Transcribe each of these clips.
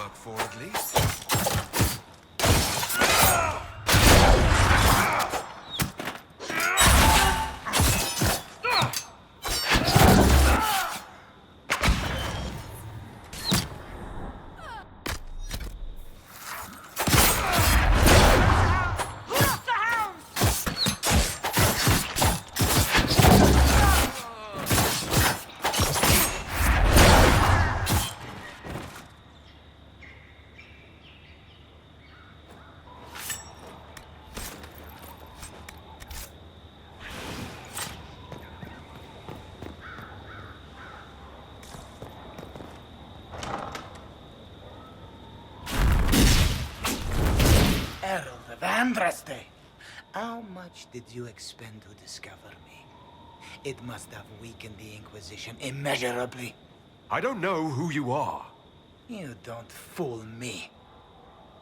work for, at least. How much did you expend to discover me? It must have weakened the Inquisition immeasurably. I don't know who you are. You don't fool me.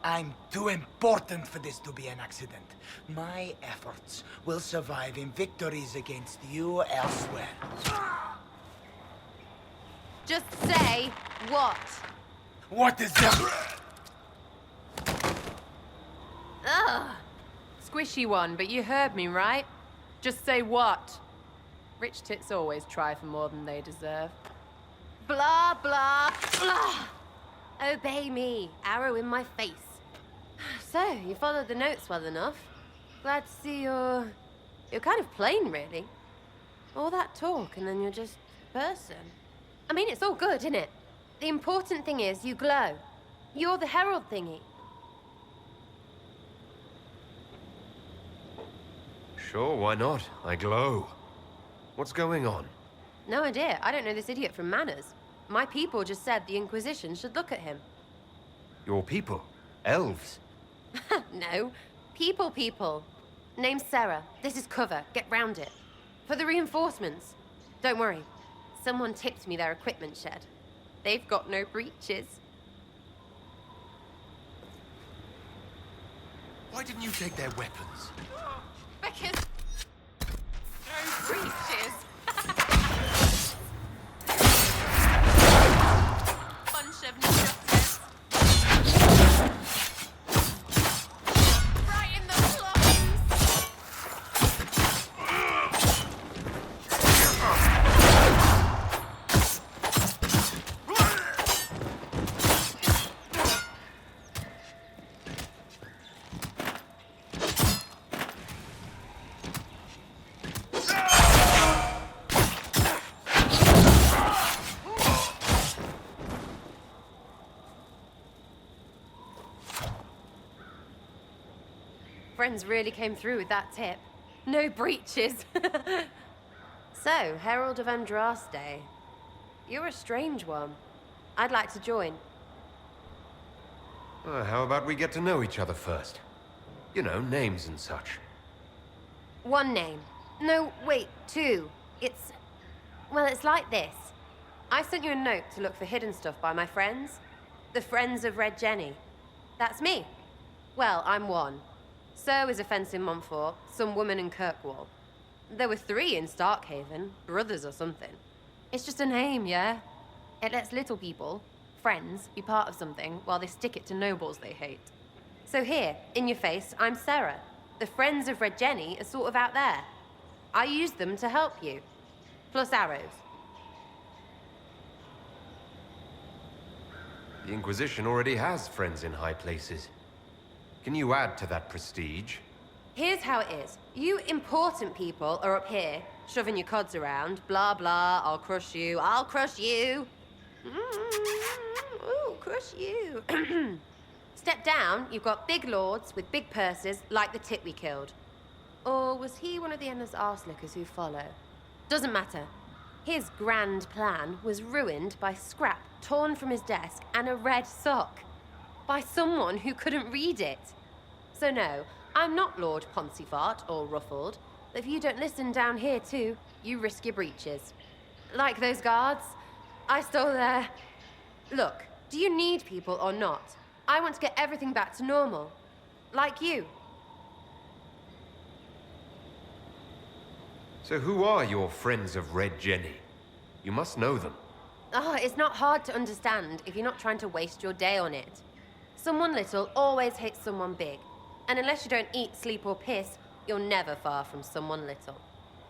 I'm too important for this to be an accident. My efforts will survive in victories against you elsewhere. Just say what? What is that? Ugh. Squishy one, but you heard me, right? Just say what? Rich tits always try for more than they deserve. Blah, blah, blah. Obey me. Arrow in my face. So, you followed the notes well enough. Glad to see you're kind of plain, really. All that talk, and then you're just a person. I mean, it's all good, isn't it? The important thing is you glow. You're the herald thingy. Sure, why not? I glow. What's going on? No idea. I don't know this idiot from Manners. My people just said the Inquisition should look at him. Your people? Elves? No. People. Name's Sarah. This is cover. Get round it. For the reinforcements. Don't worry. Someone tipped me their equipment shed. They've got no breaches. Why didn't you take their weapons? Because... no breaches. Bunch of nutters. Right in the plums. Friends really came through with that tip. No breaches. So, Herald of Andraste. You're a strange one. I'd like to join. How about we get to know each other first? You know, names and such. One name. No, wait, two. Well, it's like this. I sent you a note to look for hidden stuff by my friends. The Friends of Red Jenny. That's me. Well, I'm one. So is a fence in Montfort, some woman in Kirkwall. There were 3 in Starkhaven, brothers or something. It's just a name, yeah? It lets little people, friends, be part of something while they stick it to nobles they hate. So here, in your face, I'm Sarah. The Friends of Red Jenny are sort of out there. I use them to help you. Plus arrows. The Inquisition already has friends in high places. Can you add to that prestige? Here's how it is. You important people are up here, shoving your cods around. Blah, blah, I'll crush you. Ooh, crush you. Step down, you've got big lords with big purses, like the tit we killed. Or was he one of the endless arse-lickers who follow? Doesn't matter. His grand plan was ruined by scrap torn from his desk and a red sock. By someone who couldn't read it. So no, I'm not Lord Poncyfart or Ruffled. But if you don't listen down here too, you risk your breeches. Like those guards, I stole their... Look, do you need people or not? I want to get everything back to normal. Like you. So who are your Friends of Red Jenny? You must know them. Oh, it's not hard to understand if you're not trying to waste your day on it. Someone little always hates someone big. And unless you don't eat, sleep, or piss, you're never far from someone little.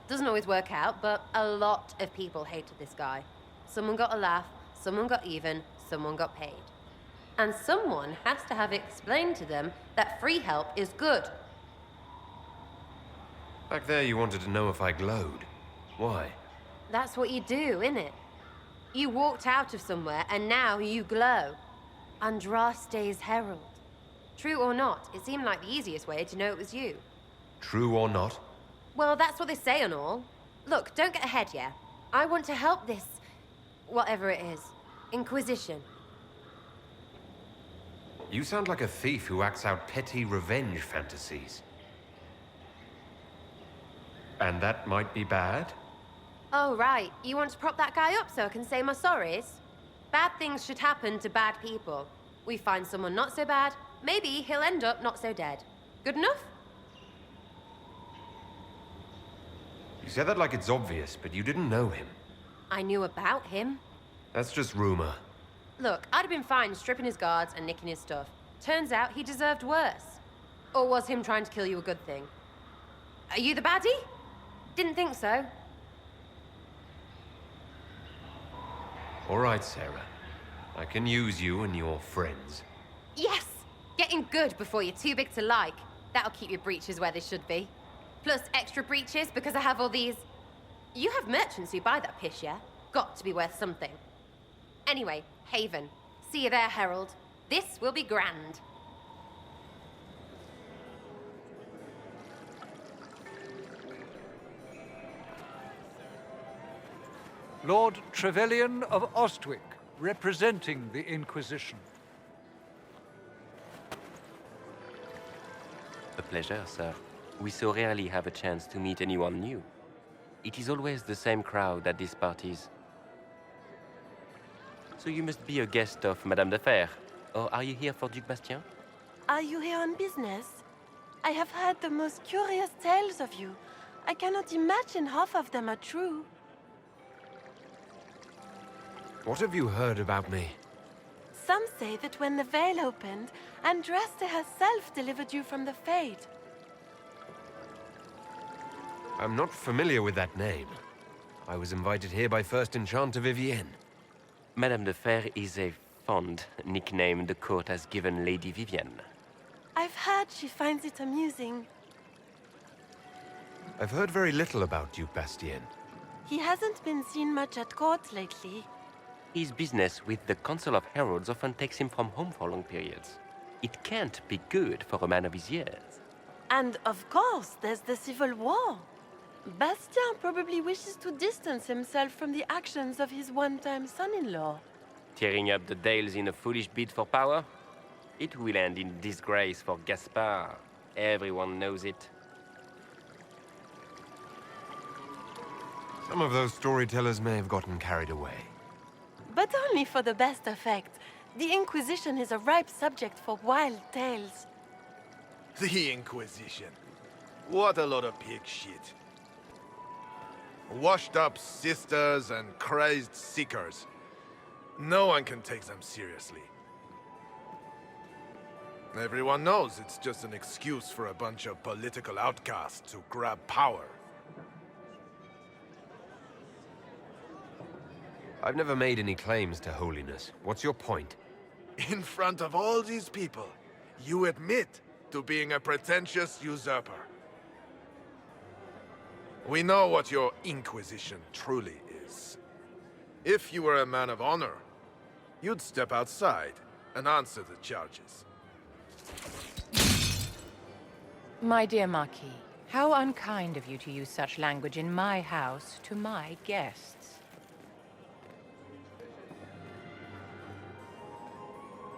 Doesn't always work out, but a lot of people hated this guy. Someone got a laugh, someone got even, someone got paid. And someone has to have explained to them that free help is good. Back there you wanted to know if I glowed. Why? That's what you do, innit? You walked out of somewhere and now you glow. Andraste's herald. True or not, it seemed like the easiest way to know it was you. True or not? Well, that's what they say and all. Look, don't get ahead, yeah? I want to help this... whatever it is. Inquisition. You sound like a thief who acts out petty revenge fantasies. And that might be bad? Oh, right. You want to prop that guy up so I can say my sorries? Bad things should happen to bad people. We find someone not so bad, maybe he'll end up not so dead. Good enough? You said that like it's obvious, but you didn't know him. I knew about him. That's just rumor. Look, I'd have been fine stripping his guards and nicking his stuff. Turns out he deserved worse. Or was him trying to kill you a good thing? Are you the baddie? Didn't think so. All right, Sarah. I can use you and your friends. Yes! Getting good before you're too big to like. That'll keep your breeches where they should be. Plus extra breeches because I have all these... You have merchants who buy that piss, yeah? Got to be worth something. Anyway, Haven. See you there, Herald. This will be grand. Lord Trevelyan of Ostwick, representing the Inquisition. A pleasure, sir. We so rarely have a chance to meet anyone new. It is always the same crowd at these parties. So you must be a guest of Madame de Fer, or are you here for Duc Bastien? Are you here on business? I have heard the most curious tales of you. I cannot imagine half of them are true. What have you heard about me? Some say that when the veil opened, Andraste herself delivered you from the Fade. I'm not familiar with that name. I was invited here by First Enchanter Vivian. Madame de Fer is a fond nickname the court has given Lady Vivian. I've heard she finds it amusing. I've heard very little about Duke Bastien. He hasn't been seen much at court lately. His business with the Council of Heralds often takes him from home for long periods. It can't be good for a man of his years. And of course, there's the Civil War. Bastien probably wishes to distance himself from the actions of his one-time son-in-law. Tearing up the Dales in a foolish bid for power? It will end in disgrace for Gaspard. Everyone knows it. Some of those storytellers may have gotten carried away. But only for the best effect. The Inquisition is a ripe subject for wild tales. The Inquisition. What a lot of pig shit. Washed up sisters and crazed seekers. No one can take them seriously. Everyone knows it's just an excuse for a bunch of political outcasts to grab power. I've never made any claims to holiness. What's your point? In front of all these people, you admit to being a pretentious usurper. We know what your Inquisition truly is. If you were a man of honor, you'd step outside and answer the charges. My dear Marquis, how unkind of you to use such language in my house to my guests.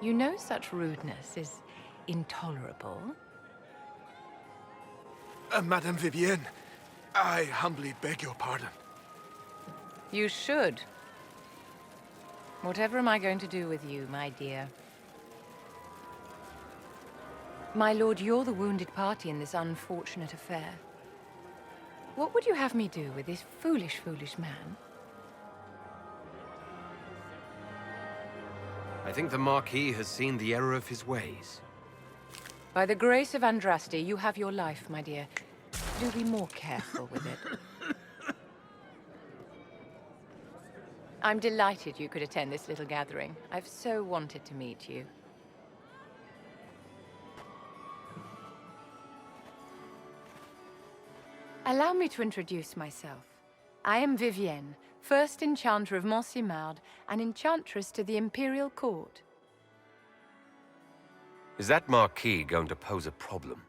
You know such rudeness is intolerable. Madame Vivian, I humbly beg your pardon. You should. Whatever am I going to do with you, my dear? My lord, you're the wounded party in this unfortunate affair. What would you have me do with this foolish, foolish man? I think the Marquis has seen the error of his ways. By the grace of Andraste, you have your life, my dear. Do be more careful with it. I'm delighted you could attend this little gathering. I've so wanted to meet you. Allow me to introduce myself. I am Vivian, first Enchanter of Montsimard and Enchantress to the Imperial Court. Is that Marquis going to pose a problem?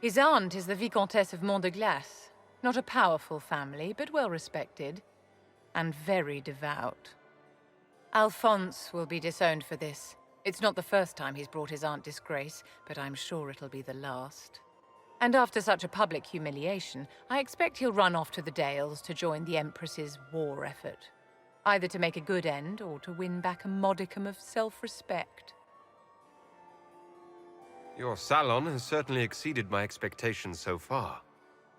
His aunt is the Vicomtesse of Mont de Glace. Not a powerful family, but well respected. And very devout. Alphonse will be disowned for this. It's not the first time he's brought his aunt disgrace, but I'm sure it'll be the last. And after such a public humiliation, I expect he'll run off to the Dales to join the Empress's war effort. Either to make a good end, or to win back a modicum of self-respect. Your salon has certainly exceeded my expectations so far.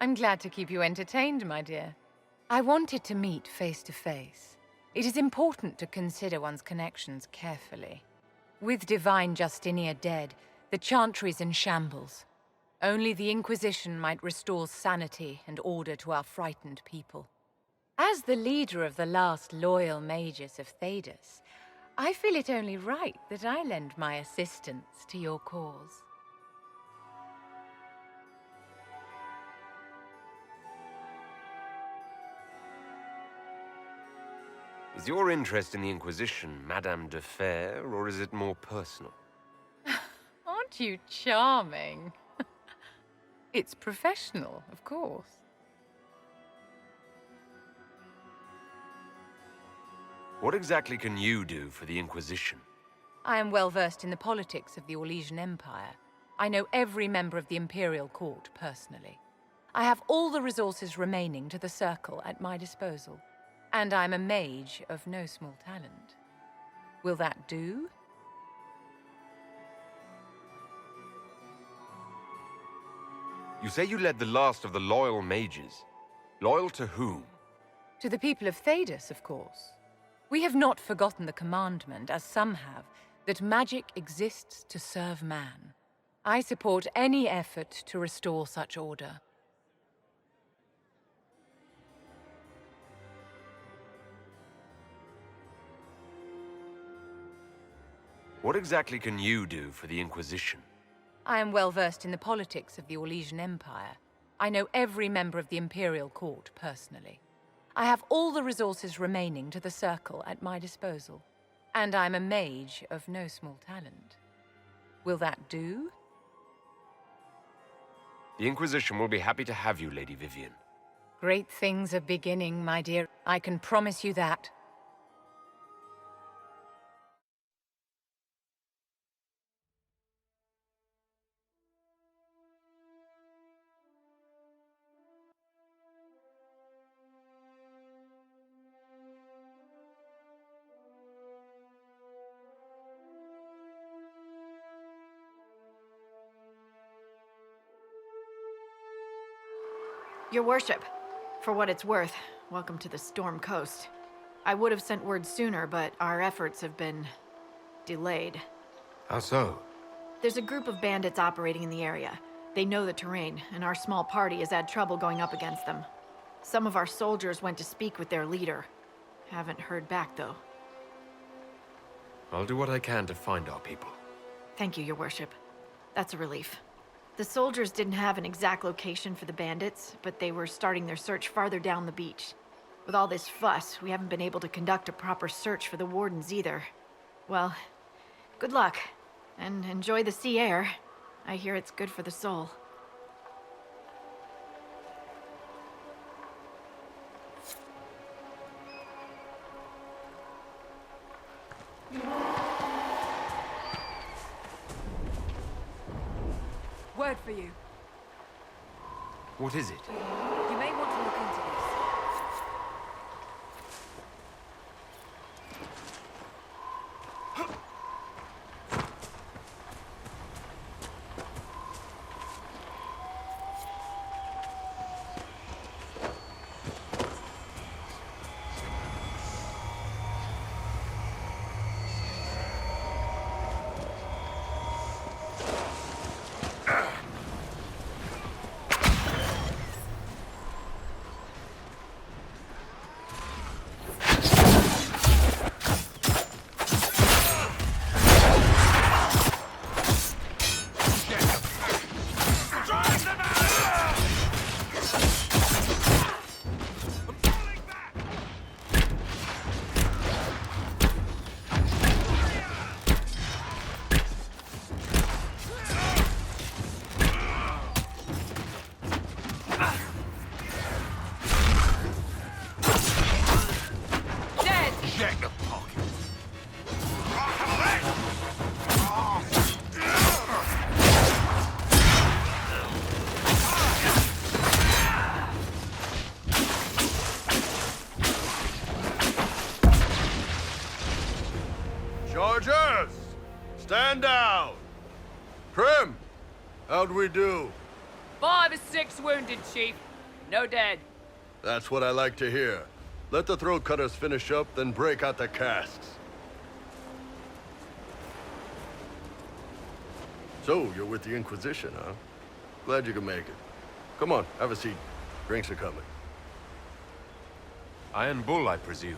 I'm glad to keep you entertained, my dear. I wanted to meet face to face. It is important to consider one's connections carefully. With Divine Justinia dead, the Chantry's in shambles. Only the Inquisition might restore sanity and order to our frightened people. As the leader of the last loyal mages of Thedas, I feel it only right that I lend my assistance to your cause. Is your interest in the Inquisition Madame de Fer, or is it more personal? Aren't you charming? It's professional, of course. What exactly can you do for the Inquisition? I am well versed in the politics of the Orlesian Empire. I know every member of the Imperial Court personally. I have all the resources remaining to the Circle at my disposal. And I'm a mage of no small talent. Will that do? You say you led the last of the loyal mages. Loyal to whom? To the people of Thedas, of course. We have not forgotten the commandment, as some have, that magic exists to serve man. I support any effort to restore such order. What exactly can you do for the Inquisition? I am well versed in the politics of the Orlesian Empire. I know every member of the Imperial Court personally. I have all the resources remaining to the Circle at my disposal. And I'm a mage of no small talent. Will that do? The Inquisition will be happy to have you, Lady Vivian. Great things are beginning, my dear. I can promise you that. Your worship, for what it's worth, welcome to the Storm Coast. I would have sent word sooner, but our efforts have been delayed. How so? There's a group of bandits operating in the area. They know the terrain, and our small party has had trouble going up against them. Some of our soldiers went to speak with their leader. Haven't heard back, though. I'll do what I can to find our people. Thank you, your worship. That's a relief. The soldiers didn't have an exact location for the bandits, but they were starting their search farther down the beach. With all this fuss, we haven't been able to conduct a proper search for the wardens either. Well, good luck, and enjoy the sea air. I hear it's good for the soul. Word for you. What is it? You may want to look into this. Stand down! Prim! How'd we do? 5 or 6 wounded, Chief. No dead. That's what I like to hear. Let the throat cutters finish up, then break out the casks. So, you're with the Inquisition, huh? Glad you could make it. Come on, have a seat. Drinks are coming. Iron Bull, I presume.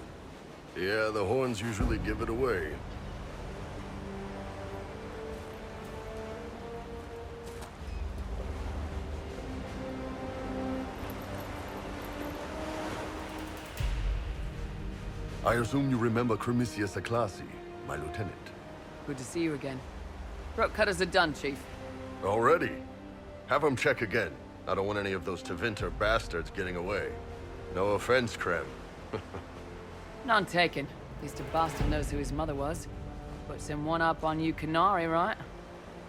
Yeah, the horns usually give it away. I assume you remember Cremisius Aclassi, my lieutenant. Good to see you again. Throat cutters are done, Chief. Already? Have them check again. I don't want any of those Tevinter bastards getting away. No offense, Krem. None taken. At least a bastard knows who his mother was. Puts him one up on you Canary, right?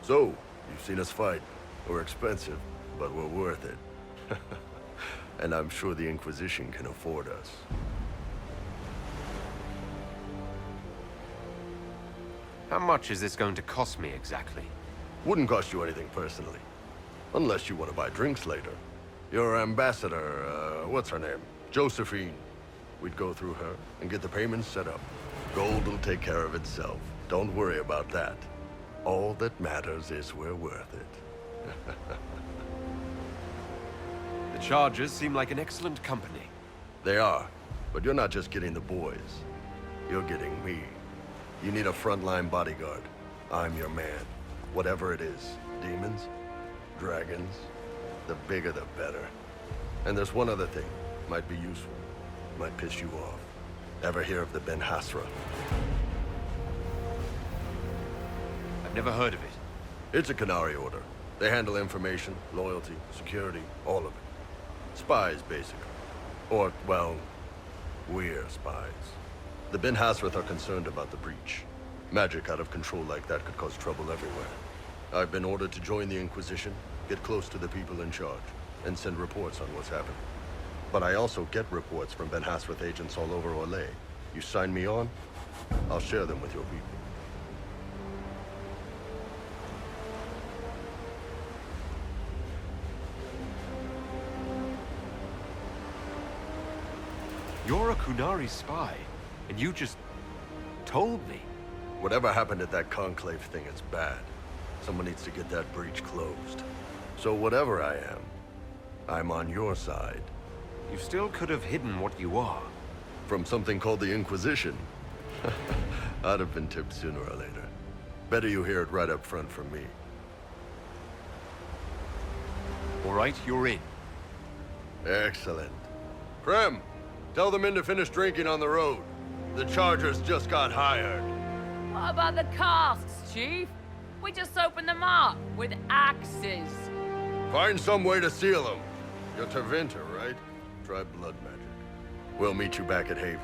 So, you've seen us fight. We're expensive, but we're worth it. And I'm sure the Inquisition can afford us. How much is this going to cost me exactly? Wouldn't cost you anything personally. Unless you want to buy drinks later. Your ambassador, what's her name? Josephine. We'd go through her and get the payments set up. Gold will take care of itself. Don't worry about that. All that matters is we're worth it. The Chargers seem like an excellent company. They are, but you're not just getting the boys. You're getting me. You need a frontline bodyguard. I'm your man. Whatever it is. Demons? Dragons? The bigger the better. And there's one other thing. Might be useful. Might piss you off. Ever hear of the Ben Hasra? I've never heard of it. It's a Canary order. They handle information, loyalty, security, all of it. Spies, basically. Or, well, we're spies. The Ben Hasrath are concerned about the breach. Magic out of control like that could cause trouble everywhere. I've been ordered to join the Inquisition, get close to the people in charge, and send reports on what's happening. But I also get reports from Ben Hasrath agents all over Orlais. You sign me on, I'll share them with your people. You're a Kunari spy, and you just told me. Whatever happened at that conclave thing is bad. Someone needs to get that breach closed. So whatever I am, I'm on your side. You still could have hidden what you are. From something called the Inquisition. I'd have been tipped sooner or later. Better you hear it right up front from me. All right, you're in. Excellent. Prem, tell the men to finish drinking on the road. The Chargers just got hired. What about the casks, Chief? We just opened them up with axes. Find some way to seal them. You're Tevinter, right? Try blood magic. We'll meet you back at Haven.